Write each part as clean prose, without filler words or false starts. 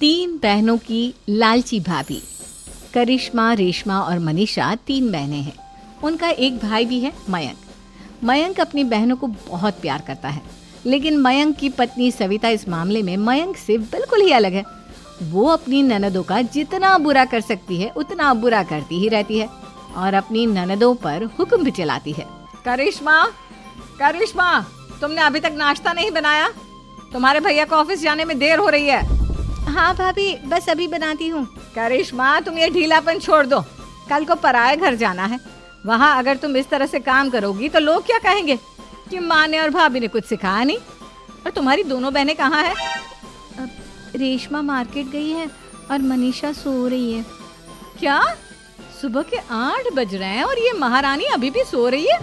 तीन बहनों की लालची भाभी। करिश्मा, रेशमा और मनीषा तीन बहनें हैं। उनका एक भाई भी है, मयंक। मयंक अपनी बहनों को बहुत प्यार करता है, लेकिन मयंक की पत्नी सविता इस मामले में मयंक से बिल्कुल ही अलग है। वो अपनी ननदों का जितना बुरा कर सकती है उतना बुरा करती ही रहती है और अपनी ननदों पर हुक्म भी चलाती है। करिश्मा, करिश्मा, तुमने अभी तक नाश्ता नहीं बनाया? तुम्हारे भैया को ऑफिस जाने में देर हो रही है। हाँ भाभी, बस अभी बनाती हूँ। करिश्मा, तुम ये ढीलापन छोड़ दो। कल को पराये घर जाना है। वहाँ अगर तुम इस तरह से काम करोगी तो लोग क्या कहेंगे कि माँ ने और भाभी ने कुछ सिखाया नहीं। और तुम्हारी दोनों बहनें कहाँ है? रेशमा मार्केट गई है और मनीषा सो रही है। क्या? सुबह के 8 बज रहे हैं और ये महारानी अभी भी सो रही है?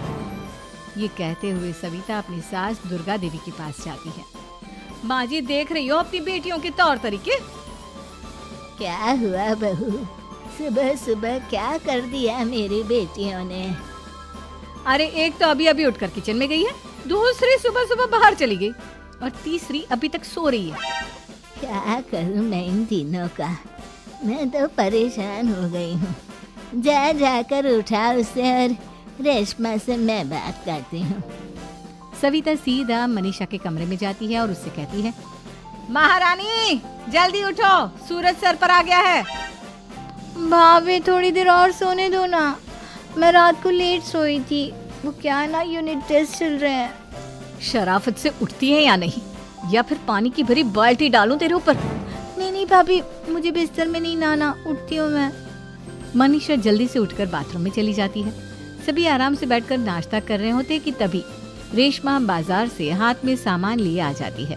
ये कहते हुए सविता अपनी सास दुर्गा देवी के पास जाती है। माँ जी, देख रही हो अपनी बेटियों के तौर तरीके? क्या हुआ बहू, सुबह सुबह क्या कर दिया मेरी बेटियों ने? अरे एक तो अभी अभी उठकर किचन में गई है, दूसरी सुबह सुबह बाहर चली गई और तीसरी अभी तक सो रही है। क्या करूं मैं इन तीनों का, मैं तो परेशान हो गई हूँ। जा जाकर उठा उसे और रेशमा से मैं बात करती हूँ। सविता सीधा मनीषा के कमरे में जाती है और उससे कहती है, महारानी जल्दी उठो, सूरज सर पर आ गया है। भाभी थोड़ी देर और सोने दो ना, मैं रात को लेट सोई थी। वो क्या ना, यूनिट टेस्ट चल रहे हैं। शराफत से उठती है या नहीं, या फिर पानी की भरी बाल्टी डालूं तेरे ऊपर? नहीं भाभी, मुझे बिस्तर में नहीं नाना, उठती हूँ मैं। मनीषा जल्दी से उठकर बाथरूम में चली जाती है। सभी आराम से बैठकर नाश्ता कर रहे होते कि तभी रेशमा बाजार से हाथ में सामान लिए आ जाती है।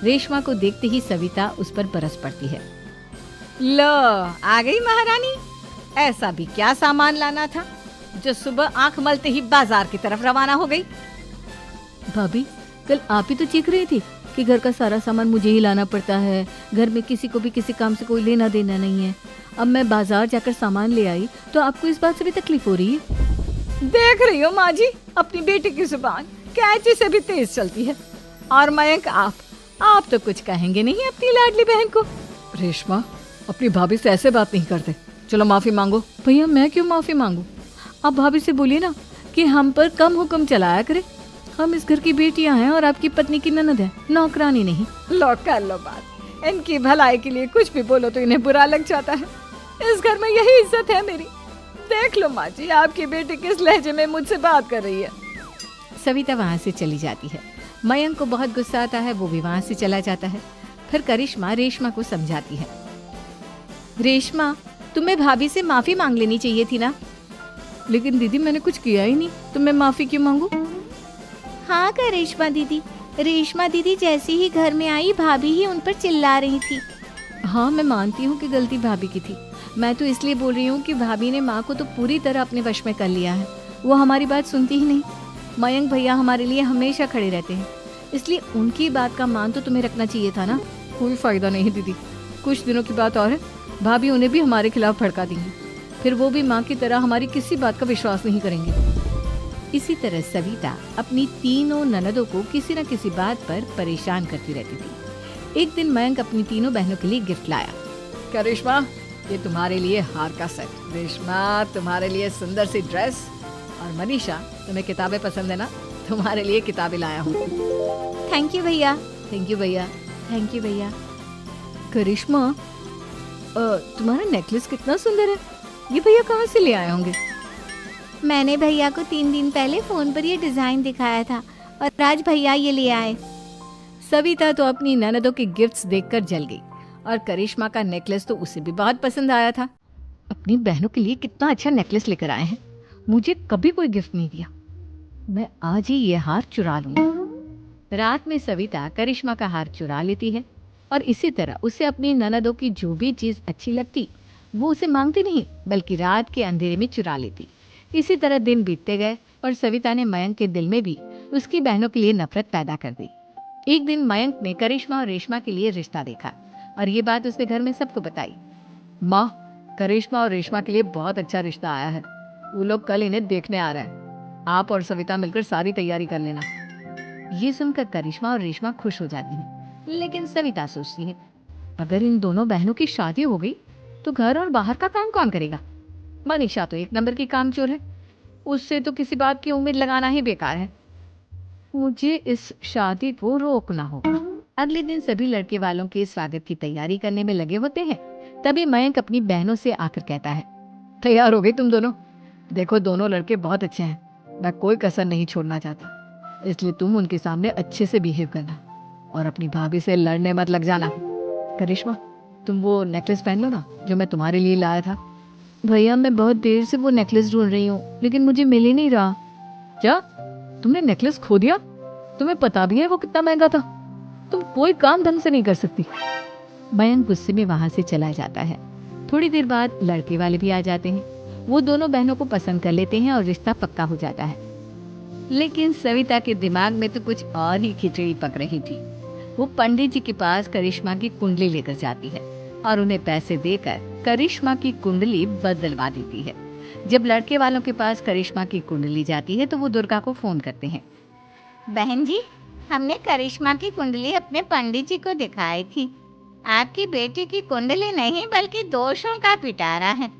रेशमा को देखते ही सविता उस पर बरस पड़ती है। लो, आ गई महारानी। ऐसा भी क्या सामान लाना था जो सुबह आंख मलते ही बाजार की तरफ रवाना हो गई? भाभी, कल आप ही तो चीख रही थी कि घर का सारा सामान मुझे ही लाना पड़ता है, घर में किसी को भी किसी काम से कोई लेना देना नहीं है। अब मैं बाजार जाकर सामान ले आई तो आपको इस बात से भी तकलीफ हो रही है? देख रही हो माँ जी, अपनी बेटी की जुबान कैंची से भी तेज चलती है। और मयंक, आप तो कुछ कहेंगे नहीं अपनी लाडली बहन को। रेशमा, अपनी भाभी से ऐसे बात नहीं करते। चलो माफी मांगो। भैया, मैं क्यों माफी मांगू? आप भाभी से बोलिए ना कि हम पर कम हुक्म चलाया करे। हम इस घर की बेटियां हैं और आपकी पत्नी की ननद है, नौकरानी नहीं। लो कर लो बात। इनकी भलाई के लिए कुछ भी बोलो तो इन्हें बुरा लग जाता है। इस घर में यही इज्जत है मेरी। देख लो माँ जी, आपकी बेटी किस लहजे में मुझसे बात कर रही है। सविता वहाँ से चली जाती है। मयंक को बहुत गुस्सा आता है, वो भी वहाँ से चला जाता है। फिर करिश्मा रेशमा को समझाती है, रेशमा, तुम्हें भाभी से माफी मांग लेनी चाहिए थी ना। लेकिन दीदी, मैंने कुछ किया ही नहीं, तो मैं माफी क्यों मांगू? हाँ करिश्मा दीदी, रेशमा दीदी जैसे ही घर में आई भाभी ही उन पर चिल्ला रही थी। हाँ, मैं मानती हूँ कि गलती भाभी की थी। मैं तो इसलिए बोल रही हूँ कि भाभी ने माँ को तो पूरी तरह अपने वश में कर लिया है। वो हमारी बात सुनती ही नहीं। मयंक भैया हमारे लिए हमेशा खड़े रहते हैं, इसलिए उनकी बात का मान तो तुम्हें रखना चाहिए था ना। कोई फायदा नहीं दीदी, कुछ दिनों की बात और है, भाभी उन्हें भी हमारे खिलाफ भड़का देंगी। फिर वो भी माँ की तरह हमारी किसी बात का विश्वास नहीं करेंगे। इसी तरह सविता अपनी तीनों ननदों को किसी न किसी बात पर परेशान करती रहती थी। एक दिन मयंक अपनी तीनों बहनों के लिए गिफ्ट लाया। करिश्मा, ये तुम्हारे लिए हार का सेट। रेशमा, तुम्हारे लिए सुंदर सी ड्रेस। और मनीषा, तुम्हें किताबें पसंद है ना, तुम्हारे लिए किताबें लाया हूँ। थैंक यू भैया। थैंक यू भैया। थैंक यू भैया। करिश्मा, तुम्हारा नेकलेस कितना सुंदर है। ये भैया कहाँ से ले आए होंगे? मैंने भैया को 3 दिन पहले फोन पर ये डिजाइन दिखाया था और आज भैया ये ले आए। सविता तो अपनी ननदों के गिफ्ट्स देखकर जल गई और करिश्मा का नेकलेस तो उसे भी बहुत पसंद आया था। अपनी बहनों के लिए कितना अच्छा नेकलेस लेकर आए हैं, मुझे कभी कोई गिफ्ट नहीं दिया। मैं आज ही ये हार चुरा लूंगी। रात में सविता करिश्मा का हार चुरा लेती है और इसी तरह उसे अपनी ननदों की जो भी चीज अच्छी लगती वो उसे मांगती नहीं, बल्कि रात के अंधेरे में चुरा लेती। इसी तरह दिन बीतते गए और सविता ने मयंक के दिल में भी उसकी बहनों के लिए नफरत पैदा कर दी। एक दिन मयंक ने करिश्मा और रेशमा के लिए रिश्ता देखा और ये बात उसने घर में सबको बताई। माँ, करिश्मा और रेशमा के लिए बहुत अच्छा रिश्ता आया है। वो लोग कल इन्हें देखने आ रहे हैं। आप और सविता मिलकर सारी तैयारी कर लेना। ये सुनकर करिश्मा और रेशमा खुश हो जाती हैं, लेकिन सविता सोचती है, अगर इन दोनों बहनों की शादी हो गई तो घर और बाहर का काम कौन करेगा? मनीषा तो एक नंबर की कामचोर है, उससे तो किसी बात की उम्मीद लगाना ही बेकार है। मुझे इस शादी को रोकना होगा। अगले दिन सभी लड़के वालों के स्वागत की तैयारी करने में लगे होते हैं। तभी मयंक अपनी बहनों से आकर कहता है, तैयार हो गई तुम दोनों? देखो दोनों लड़के बहुत अच्छे हैं, मैं कोई कसर नहीं छोड़ना चाहता, इसलिए तुम उनके सामने अच्छे से बिहेव करना और अपनी भाभी से लड़ने मत लग जाना। करिश्मा, तुम वो नेकलेस पहन लो ना जो मैं तुम्हारे लिए लाया था। भैया मैं बहुत देर से वो नेकलेस ढूंढ रही हूँ लेकिन मुझे मिल ही नहीं रहा। क्या तुमने नेकलेस खो दिया? तुम्हें पता भी है वो कितना महंगा था? तुम कोई काम ढंग से नहीं कर सकती। मयंक गुस्से में वहां से चला जाता है। थोड़ी देर बाद लड़के वाले भी आ जाते हैं। वो दोनों बहनों को पसंद कर लेते हैं और रिश्ता पक्का हो जाता है। लेकिन सविता के दिमाग में तो कुछ और ही खिचड़ी पक रही थी। वो पंडित जी के पास करिश्मा की कुंडली लेकर जाती है और उन्हें पैसे देकर करिश्मा की कुंडली बदलवा देती है। जब लड़के वालों के पास करिश्मा की कुंडली जाती है तो वो दुर्गा को फोन करते हैं। बहन जी, हमने करिश्मा की कुंडली अपने पंडित जी को दिखाई थी। आपकी बेटी की कुंडली नहीं बल्कि दोषों का पिटारा है।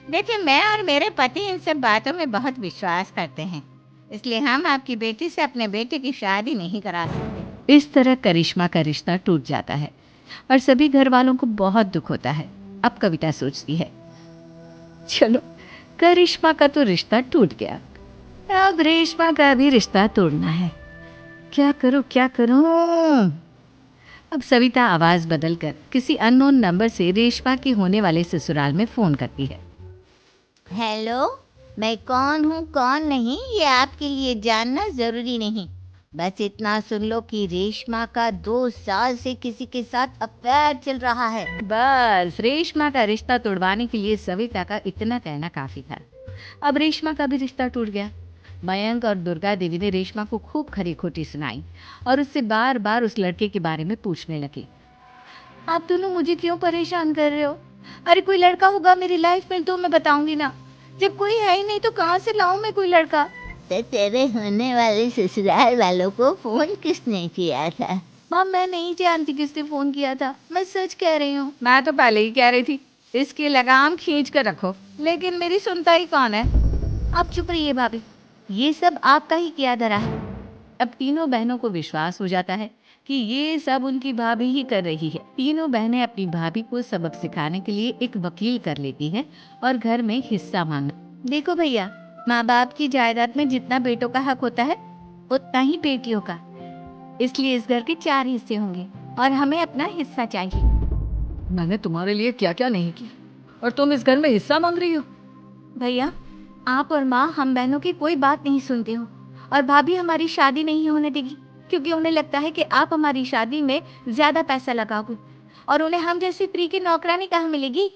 देखिए, मैं और मेरे पति इन सब बातों में बहुत विश्वास करते हैं, इसलिए हम आपकी बेटी से अपने बेटे की शादी नहीं करा सकते। इस तरह करिश्मा का रिश्ता टूट जाता है और सभी घर वालों को बहुत दुख होता है। अब कविता सोचती है, चलो करिश्मा का तो रिश्ता टूट गया, अब रेशमा का भी रिश्ता तोड़ना है। क्या करूं क्या करूं? अब सविता आवाज बदलकर किसी अननोन नंबर से रेशमा के होने वाले ससुराल में फोन करती है। हेलो, मैं कौन हूँ कौन नहीं ये आपके लिए जानना जरूरी नहीं। बस इतना सुन लो कि रेशमा का 2 साल से किसी के साथ अफेयर चल रहा है। बस रेशमा का रिश्ता तोड़वाने के लिए सविता का इतना कहना काफी था। अब रेशमा का भी रिश्ता टूट गया। मयंक और दुर्गा देवी ने रेशमा को खूब खरी खोटी सुनाई और उससे बार बार उस लड़के के बारे में पूछने लगी। आप दोनों मुझे क्यों परेशान कर रहे हो? अरे कोई लड़का होगा मेरी लाइफ में तो मैं बताऊंगी ना, जब कोई है ही नहीं तो कहाँ से लाऊं मैं कोई लड़का? तो तेरे होने वाले ससुराल वालों को फोन किसने किया था? माँ मैं नहीं जानती किसने फोन किया था, मैं सच कह रही हूँ। मैं तो पहले ही कह रही थी इसकी लगाम खींच कर रखो, लेकिन मेरी सुनता ही कौन है। आप चुप रहिए भाभी, ये सब आपका ही किया धरा है। अब तीनों बहनों को विश्वास हो जाता है कि ये सब उनकी भाभी ही कर रही है। तीनों बहनें अपनी भाभी को सबक सिखाने के लिए एक वकील कर लेती हैं और घर में हिस्सा मांग। देखो भैया, माँ बाप की जायदाद में जितना बेटों का हक होता है उतना ही बेटियों का, इसलिए इस घर के 4 हिस्से होंगे और हमें अपना हिस्सा चाहिए। मैंने तुम्हारे लिए क्या क्या नहीं किया और तुम इस घर में हिस्सा मांग रही हो? भैया, आप और माँ हम बहनों की कोई बात नहीं सुनते हो और भाभी हमारी शादी नहीं होने देगी क्योंकि उन्हें लगता है कि आप हमारी शादी में ज्यादा पैसा लगाओगे और उन्हें हम जैसी फ्री की नौकरानी कहाँ मिलेगी।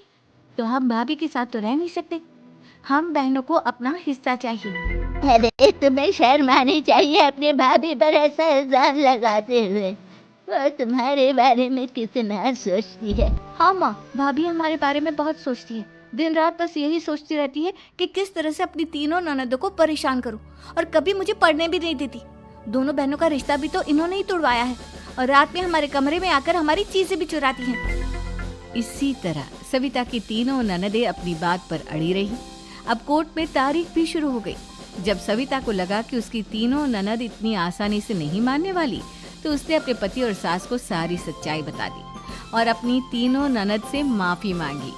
तो हम भाभी के साथ तो रह नहीं सकते, हम बहनों को अपना हिस्सा चाहिए। अरे तुम्हें शर्म आनी चाहिए अपने भाभी पर ऐसा इल्जाम लगाते हुए। वो तुम्हारे बारे में कितना सोचती है। हाँ माँ, भाभी हमारे बारे में बहुत सोचती है, दिन रात बस यही सोचती रहती है कि किस तरह से अपनी तीनों ननदों को परेशान करूं और कभी मुझे पढ़ने भी नहीं देती। दोनों बहनों का रिश्ता भी तो इन्होंने ही तोड़वाया है और रात में हमारे कमरे में आकर हमारी चीजें भी चुराती हैं। इसी तरह सविता की तीनों ननदें अपनी बात पर अड़ी रही। अब कोर्ट में तारीख भी शुरू हो गई। जब सविता को लगा कि उसकी तीनों ननद इतनी आसानी से नहीं मानने वाली, तो उसने अपने पति और सास को सारी सच्चाई बता दी और अपनी तीनों ननद से माफी मांगी।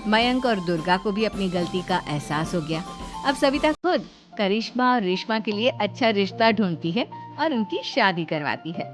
मयंक और दुर्गा को भी अपनी गलती का एहसास हो गया। अब सविता खुद करिश्मा और रेशमा के लिए अच्छा रिश्ता ढूंढती है और उनकी शादी करवाती है।